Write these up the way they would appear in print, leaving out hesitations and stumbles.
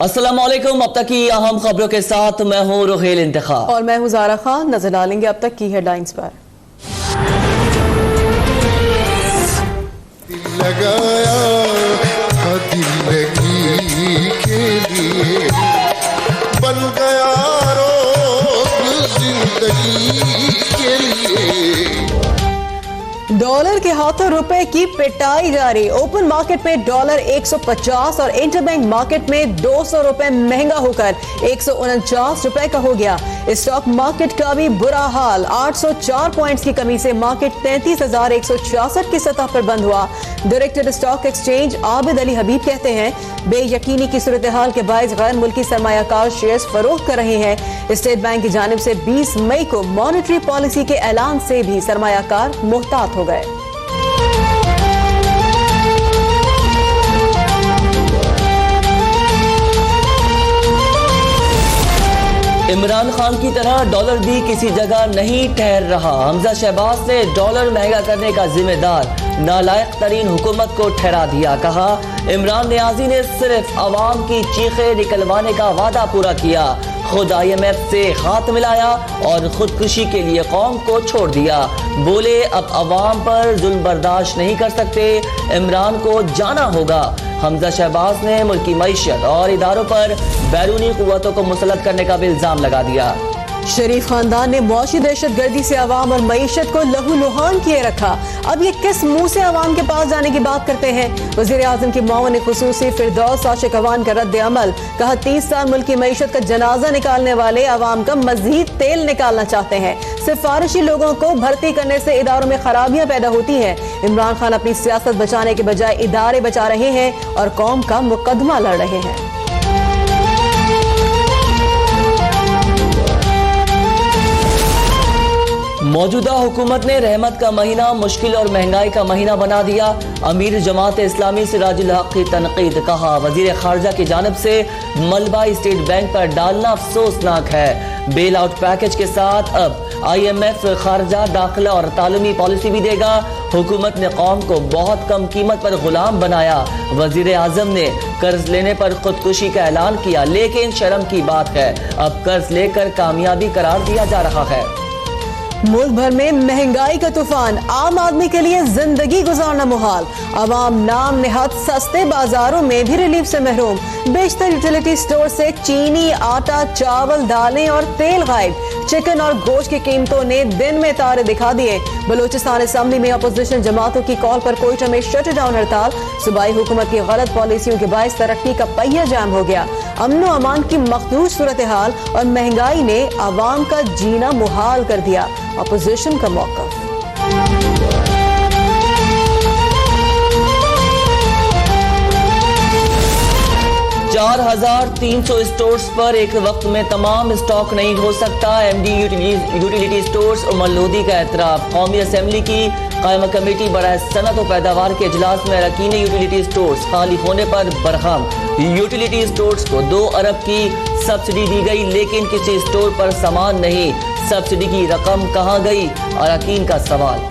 अस्सलामुअलैकुम। अब तक की अहम खबरों के साथ मैं हूँ रुहेल इंतखाब और मैं हूँ ज़ारा खान। नजर डालेंगे अब तक की हेडलाइंस पर। लगाया था दिल लगी के लिए, बन गया रोग जिंदगी के लिए। डॉलर के हाथों रुपए की पिटाई जारी। ओपन मार्केट में डॉलर 150 और इंटरबैंक मार्केट में 200 रुपए महंगा होकर 149 रुपए का हो गया। स्टॉक मार्केट का भी बुरा हाल। 804 पॉइंट्स की कमी से मार्केट 33,166 की सतह पर बंद हुआ। Director stock exchange Abid Ali Habib कहते हैं, बेयकीनी की सूरत हाल के बायस गैर मुल्की सरमायाकार शेयर्स फरोख्त कर रहे हैं। स्टेट बैंक की जानिब से 20 मई को मॉनेटरी पॉलिसी के ऐलान से भी सरमायाकार मुहतात हो गए। इमरान खान की तरह डॉलर भी किसी जगह नहीं ठहर रहा। हमजा शहबाज ने डॉलर महंगा करने का जिम्मेदार नालायक तरीन हुकूमत को ठहरा दिया। कहा, इमरान नियाजी ने सिर्फ अवाम की चीखें निकलवाने का वादा पूरा किया, खुद IMF से हाथ मिलाया और खुदकुशी के लिए कौम को छोड़ दिया। बोले, अब अवाम पर जुल्म बर्दाश्त नहीं कर सकते, इमरान को जाना होगा। हमजा शहबाज ने मुल्की मईशत और इदारों पर बैरूनी कुव्वतों को मुसल्लत करने का भी इल्जाम लगा दिया। शरीफ खानदान ने मुआशी दहशत गर्दी से अवाम और मईशत को लहूलुहान किए रखा। अब ये किस मुंह से अवाम के पास जाने की बात करते हैं। वजीर आजम की मुआवन खुसूसी फिरदौस आशिक अवान का रद्द अमल। कहा, 30 साल मुल्क की मईशत का जनाजा निकालने वाले अवाम का मजीद तेल निकालना चाहते हैं। सिफारिशी लोगों को भर्ती करने से इदारों में खराबियां पैदा होती हैं। इमरान खान अपनी सियासत बचाने के बजाय इदारे बचा रहे हैं और कौम का मुकदमा लड़ रहे हैं। मौजूदा हुकूमत ने रहमत का महीना मुश्किल और महंगाई का महीना बना दिया। अमीर जमात इस्लामी सिराजुल हक की तनकीद। कहा, वजीर खारजा की जानिब से मलबा स्टेट बैंक पर डालना अफसोसनाक है। बेल आउट पैकेज के साथ अब IMF खारजा, दाखिला और तालीमी पॉलिसी भी देगा। हुकूमत ने कौम को बहुत कम कीमत पर गुलाम बनाया। वजीर आजम ने कर्ज लेने पर खुदकुशी का ऐलान किया, लेकिन शर्म की बात है अब कर्ज लेकर कामयाबी करार दिया जा रहा है। मुल्क भर में महंगाई का तूफान। आम आदमी के लिए जिंदगी गुजारना मुहाल। अवाम नाम नेहात सस्ते बाजारों में भी रिलीफ से महरूम। बेशतर यूटिलिटी स्टोर से चीनी, आटा, चावल, दालें और तेल गायब। चिकन और गोश्त की कीमतों ने दिन में तारे दिखा दिए। बलूचिस्तान असेंबली में अपोजिशन जमातों की कॉल पर कोयटा में शट डाउन हड़ताल। सूबाई हुकूमत की गलत पॉलिसियों के बायस तरक्की का पहिया जाम हो गया। अमन व अमान की मखदूज सूरत हाल और महंगाई ने अवाम का जीना मुहाल कर दिया। अपोजिशन का मौक़िफ़। 4,300 स्टोर्स पर एक वक्त में तमाम स्टॉक नहीं हो सकता। MD utility stores Umar Lodhi का एतराफ़। कौमी असेंबली की कायम कमेटी बराए सनत और पैदावार के इजलास में अरकान यूटिलिटी स्टोर्स खाली होने पर बरहम। यूटिलिटी स्टोर्स को 2 अरब की सब्सिडी दी गई, लेकिन किसी स्टोर पर सामान नहीं। सब्सिडी की रकम कहां गई? अरकान का सवाल।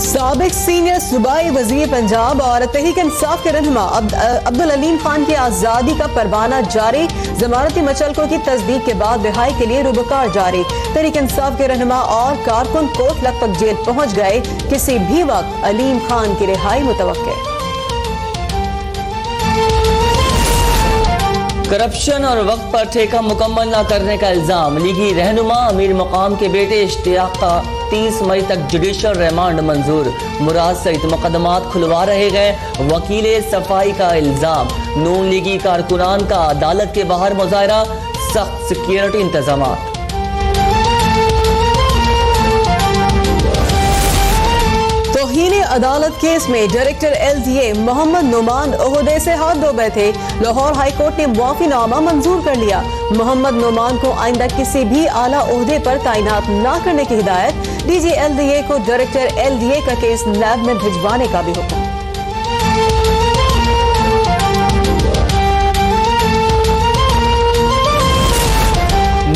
साबिक सीनियर सूबाई वजीर पंजाब और तहरीक इंसाफ के रहनुमा अब्दुल अलीम खान की आज़ादी का परवाना जारी। जमानती मचलकों की तस्दीक के बाद रिहाई के लिए रुबकार जारी। तहरीक इंसाफ के रहनुमा और कारकुन कोट लगभग जेल पहुंच गए। किसी भी वक्त अलीम खान की रिहाई मुतवक्के। करप्शन और वक्त पर ठेका मुकम्मल न करने का इल्जाम। लीगी रहनुमा अमीर मुकाम के बेटे इश्तियाक का 30 मई तक जुडिशल रिमांड मंजूर। मुराद सहित मुकदमात खुलवा रहे गए। वकील सफाई का इल्जाम। नून लीगी कारकुनान का अदालत के बाहर मुजाहरा। सख्त सिक्योरिटी इंतजाम। तौहीन अदालत केस में डायरेक्टर LDA मोहम्मद नोमान ओहदे से हाथ धो बैठे। लाहौर हाई कोर्ट ने मुआफीनामा मंजूर कर लिया। मोहम्मद नोमान को आइंदा किसी भी आला ओहदे पर तैनात न करने की हिदायत। DG LDA को डायरेक्टर LDA का केस लैब में भिजवाने का भी हुक्म।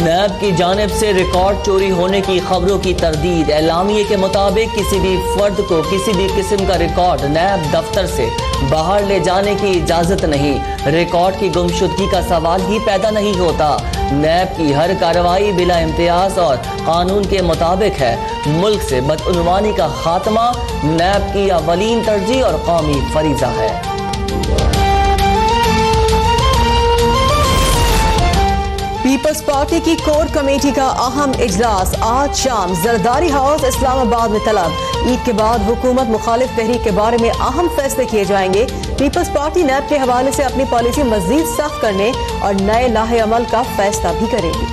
नैब की जानिब से रिकॉर्ड चोरी होने की खबरों की तरदीद। एलामिये के मुताबिक किसी भी फर्द को किसी भी किस्म का रिकॉर्ड नैब दफ्तर से बाहर ले जाने की इजाज़त नहीं। रिकॉर्ड की गुमशुदगी का सवाल ही पैदा नहीं होता। नैब की हर कार्रवाई बिला इम्तियाज और कानून के मुताबिक है। मुल्क से बदउनवानी का खात्मा नैब की अवलीन तरजीह और कौमी फरीजा है। पीपल्स पार्टी की कोर कमेटी का अहम इजलास आज शाम जरदारी हाउस इस्लामाबाद में तलब। ईद के बाद हुकूमत मुखालिफ तहरीक के बारे में अहम फैसले किए जाएंगे। पीपल्स पार्टी नैब के हवाले से अपनी पॉलिसी मजीद सख्त करने और नए लाहे अमल का फैसला भी करेगी।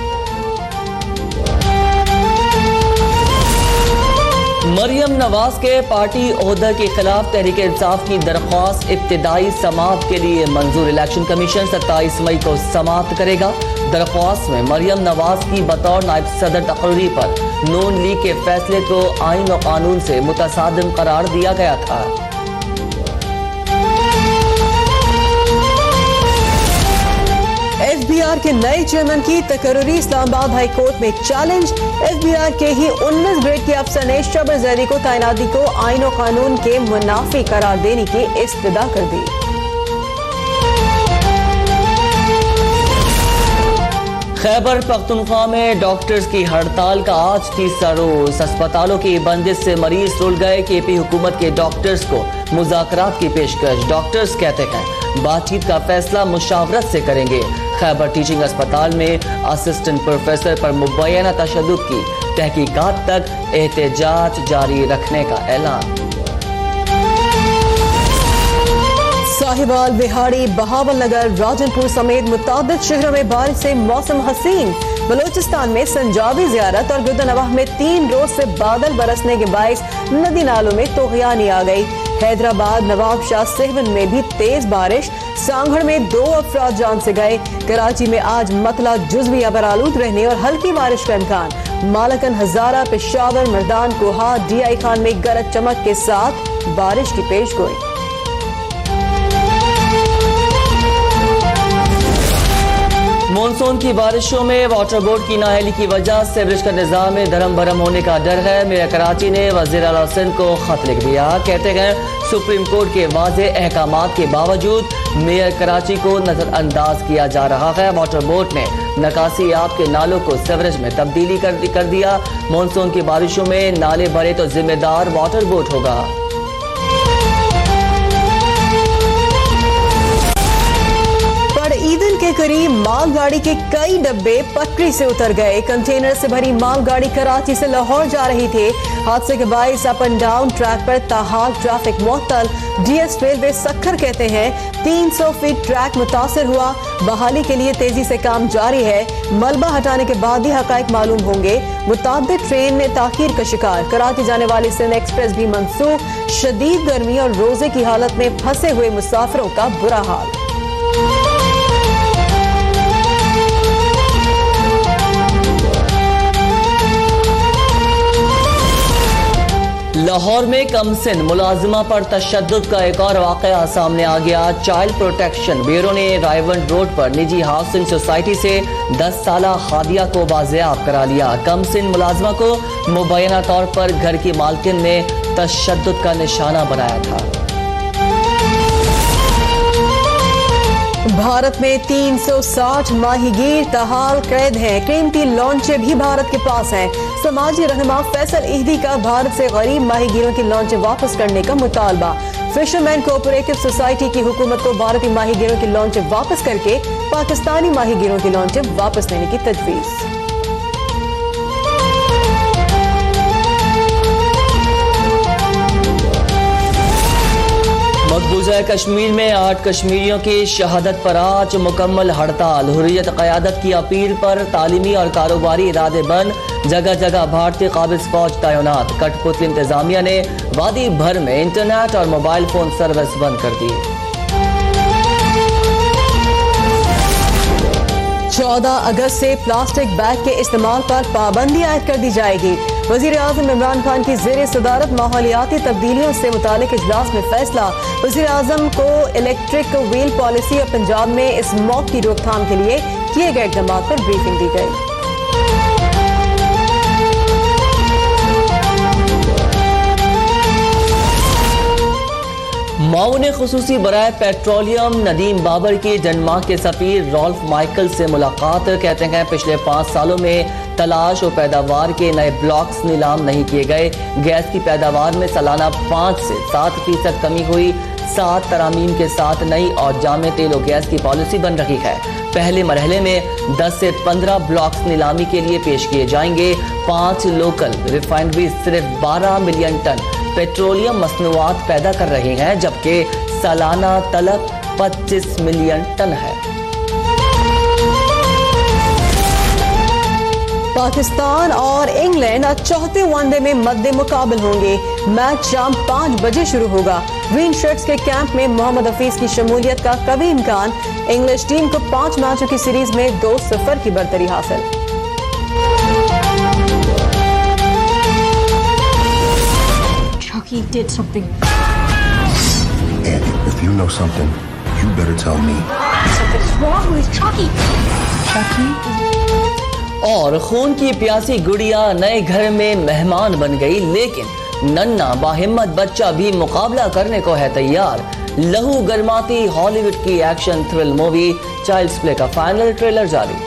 मरियम नवाज के पार्टी ओहदा के खिलाफ तहरीक इंसाफ की दरख्वास्त इब्तिदाई समाअत के लिए मंजूर। इलेक्शन कमीशन 27 मई को समाअत करेगा। दरख्वास्त में मरियम नवाज की बतौर नायब सदर तकर्री पर नून लीग के फैसले को आइन और कानून से मुतसादिम करार दिया गया था। FBI के नए चेयरमैन की तकर्री इस्लामाबाद हाई कोर्ट में चैलेंज। FBI के ही 19 ग्रेड के अफसर ने शबर जैदी को तैनाती को आइन और कानून के मुनाफी करार देने की इस्तदा कर दी। खैबर पख्तूनख्वा में डॉक्टर्स की हड़ताल का आज तीसरा रोज। अस्पतालों की बंदिश से मरीज रुल गए। केपी हुकूमत के डॉक्टर्स को मुज़ाकरात की पेशकश। डॉक्टर्स कहते हैं बातचीत का फैसला मुशावरत से करेंगे। खैबर टीचिंग अस्पताल में असिस्टेंट प्रोफेसर पर मुबैना तशद्दुद की तहकीकात तक एहतजाज जारी रखने का ऐलान। साहिवाल, बिहाड़ी, बहावल नगर, राजनपुर समेत मुताबिक शहरों में बारिश से मौसम हसीन। बलोचिस्तान में संजाबी ज़ियारत और गुदनवाह में 3 रोज से बादल बरसने के बायस नदी नालों में तोगयानी आ गई। हैदराबाद, नवाब शाह सेवन में भी तेज बारिश। सांगड़ में 2 अफराद जान से गए। कराची में आज मतला जुज़वी अबरालूद रहने और हल्की बारिश का इम्कान। मालकन, हजारा, पेशावर, मर्दान, कोहा, DI खान में गरज चमक के साथ बारिश की पेशगोई। मानसून की बारिशों में वाटर बोर्ड की नाअहली की वजह से सीवरेज का निजाम में धर्म भरम होने का डर है। मेयर कराची ने वज़ीर आला सिंध को खत लिख दिया। कहते हैं सुप्रीम कोर्ट के वाज़े अहकामात के बावजूद मेयर कराची को नजरअंदाज किया जा रहा है। वाटर बोर्ड ने नकासी आब के नालों को सीवरेज में तब्दीली कर दिया। मानसून की बारिशों में नाले भरे तो जिम्मेदार वाटर बोर्ड होगा। ईदन के करीब मालगाड़ी के कई डब्बे पटरी से उतर गए। कंटेनर से भरी मालगाड़ी कराची से लाहौर जा रही थी। हादसे के बायस अप एंड डाउन ट्रैक पर ताहाल ट्रैफिक मुअत्तल। DS रेलवे सखर कहते हैं 300 फीट ट्रैक मुतासर हुआ। बहाली के लिए तेजी से काम जारी है। मलबा हटाने के बाद ही हकाइक मालूम होंगे। मुताबिक ट्रेन में ताखीर का शिकार। कराची जाने वाली सिंध एक्सप्रेस भी मंसूख। शदीद गर्मी और रोजे की हालत में फंसे हुए मुसाफिरों का बुरा हाल। लाहौर में कमसिन मुलाजिमा पर तशद्दुद का एक और वाक़या सामने आ गया। चाइल्ड प्रोटेक्शन ब्यूरो ने रायवंड रोड पर निजी हाउसिंग सोसाइटी से 10 साला हादिया को बाजियाब करा लिया। कमसिन मुलाजिमा को मुबैना तौर पर घर की मालकिन ने तशद्दुद का निशाना बनाया था। भारत में 360 माहीगीर ताहाल कैद हैं। कीमती लॉन्चे भी भारत के पास हैं। समाजी रहनुमा फैसल ईदी का भारत से गरीब माहीगीरों की लॉन्चे वापस करने का मुतालबा। फिशरमैन कोऑपरेटिव सोसाइटी की हुकूमत को भारतीय माहीगीरों की लॉन्चे वापस करके पाकिस्तानी माहीगीरों की लॉन्चे वापस लेने की तजवीज़। मकबूजा कश्मीर में 8 कश्मीरियों की शहादत पर आज मुकम्मल हड़ताल। हुर्रियत क़यादत की अपील पर तालीमी और कारोबारी इदारे बंद। जगह जगह भारतीय काबिज फौज तैनात। कठपुतली इंतजामिया ने वादी भर में इंटरनेट और मोबाइल फोन सर्विस बंद कर दी। 14 अगस्त से प्लास्टिक बैग के इस्तेमाल पर पाबंदी आयद कर दी जाएगी। वज़ीर आज़म इमरान खान की ज़ेर सदारत माहौलियाती तब्दीलियों से मुतालिक इजलास में फैसला। वज़ीर आज़म को इलेक्ट्रिक व्हील पॉलिसी और पंजाब में स्मॉग की रोकथाम के लिए किए गए इक़दामात पर ब्रीफिंग दी गई। माउन खुसूसी बराए पेट्रोलियम नदीम बाबर की डेनमार्क के सफीर रॉल्फ माइकल से मुलाकात। कहते हैं पिछले 5 सालों में तलाश और पैदावार के नए ब्लॉक्स नीलाम नहीं किए गए। गैस की पैदावार में सालाना 5 से 7% कमी हुई। 7 तरामीम के साथ नई और जामे तेल और गैस की पॉलिसी बन रही है। पहले मरहले में 10 से 15 ब्लॉक्स नीलामी के लिए पेश किए जाएंगे। 5 लोकल रिफाइनरी सिर्फ 12 मिलियन टन पेट्रोलियम मसनूआत पैदा कर रही हैं, जबकि सालाना तलब 25 मिलियन टन है। पाकिस्तान और इंग्लैंड आज चौथे वनडे में मद्दे मुकाबल होंगे। मैच शाम 5 बजे शुरू होगा। ग्रीन शर्ट्स के कैंप में मोहम्मद हफीज की शमूलियत का कभी इम्कान। इंग्लिश टीम को 5 मैचों की सीरीज में 2-0 की बरतरी हासिल। Chucky did something. Andy, if you know something, you better tell me. Something's wrong with Chucky. Chucky? और खून की प्यासी गुड़िया नए घर में मेहमान बन गई, लेकिन नन्ना बाहिम्मत बच्चा भी मुकाबला करने को है तैयार। लहू गरमाती हॉलीवुड की action thrill movie Child's Play का फाइनल ट्रेलर जारी।